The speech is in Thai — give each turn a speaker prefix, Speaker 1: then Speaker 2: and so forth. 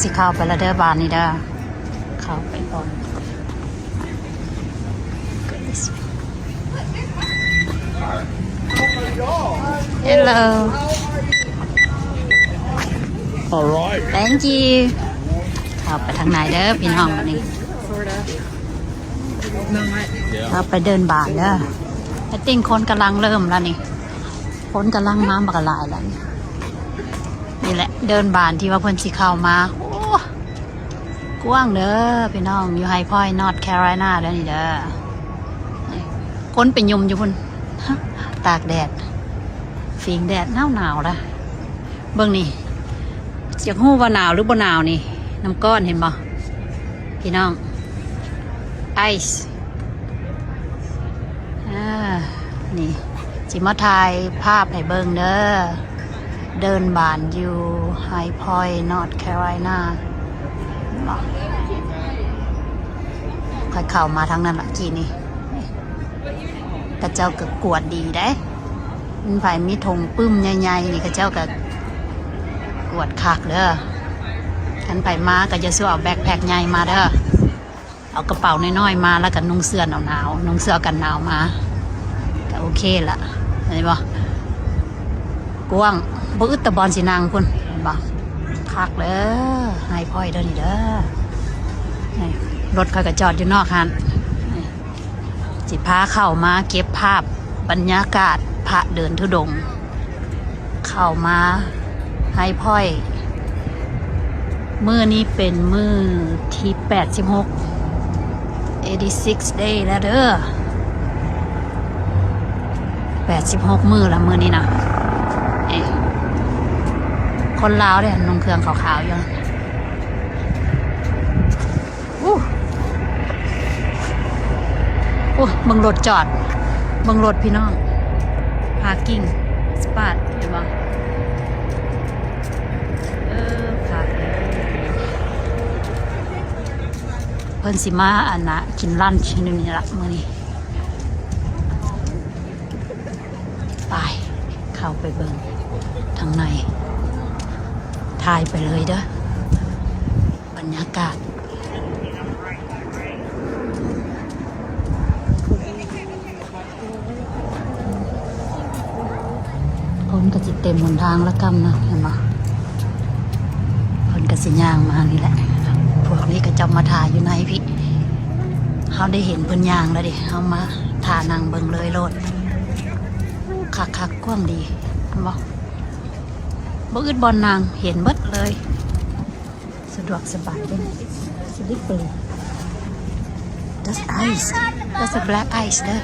Speaker 1: สิเข้าไปแล้วเด้อบานนี้เด้อเข้าไปก่อน Hello
Speaker 2: Alright
Speaker 1: Thank you เข้าไปทางไหนเด้อพี่น้องวันนี้เราไปเดินบานเด้อไอ้ติ้งคนกำลังเริ่มแล้วนี่คนกำลังมาบักหลายแล้วนี่แหละเดินบานที่ว่าเพิ่นสิเข้ามาโอ้กว้างเด้อพี่น้องอยู่ไฮพอยต์นอร์ทแคโรไลนาเด้อนี่เด้อคนเป็นยุมอยู่พุ่นตากแดดฟิงแดดหนาวละเบิ่งนี่จะฮู้ว่าหนาวหรือบ่หนาวนี่น้ำก้อนเห็นบ่พี่น้องไอซ์นี่จิมาถ่ายภาพให้เบิ่งเด้อเดินบานอยู่ไฮพอยต์นอร์ทแคโรไลนาค่อยเข้ามาทางนั้นละกี่นี่กระเจ้าก็กวดดีได้มันไผมีธงปึ้มใหญ่ๆนี่กระเจ้าก็กวดคักเด้อขันไผมาก็จะซื้อเอาแบกแพคใหญ่มาเด้อเอากระเป๋าน้อยๆมาแล้วก็นุ่งเสื้อหนาวๆนุ่งเสื้อกันหนาวมาก็โอเคละเห็นบ่กว้างบ่อึดตะบอลสินางพุ่นเห็นบ่คักเด้อไฮพอยต์เด้อนี่เด้อรถค่อยก็จอดอยู่นอกหันสิพาเข้ามาเก็บภาพบรรยากาศพระเดินธุดงค์เข้ามาไฮพอยต์มื้อนี้เป็นมื้อที่86 day แล้วเด้อ86มื้อละมื้อนี้นะคนลาวเนี่ยนุ่งเครื่องขาวๆอยู่เบิ่งรถจอดเบิ่งรถพี่น้องพาร์กิ้งสปาร์ตเห็นบ่ค่ะเพิ่นสิมาอันน่ะกินลันช์นี่ละมื้อนี้ไปเข้าไปเบิ่งทางในถ่ายไปเลยเด้อบรรยากาศคนก็จิเต็มหนทางละกำนะเห็นไหมคนก็สิย่างมานี่แหละพวกนี้ก็จะมาถ่ายอยู่ในพี่เขาได้เห็นเพิ่นย่างแล้วดิเขามาถ่านางเบิ่งเลยโลดคักกว้างดีเห็นบ่อึดบอลนางเห็นเบิดเลยสะดวกสบายด้วยสลิปเปอร์ That's ice That's a black ice เด้อ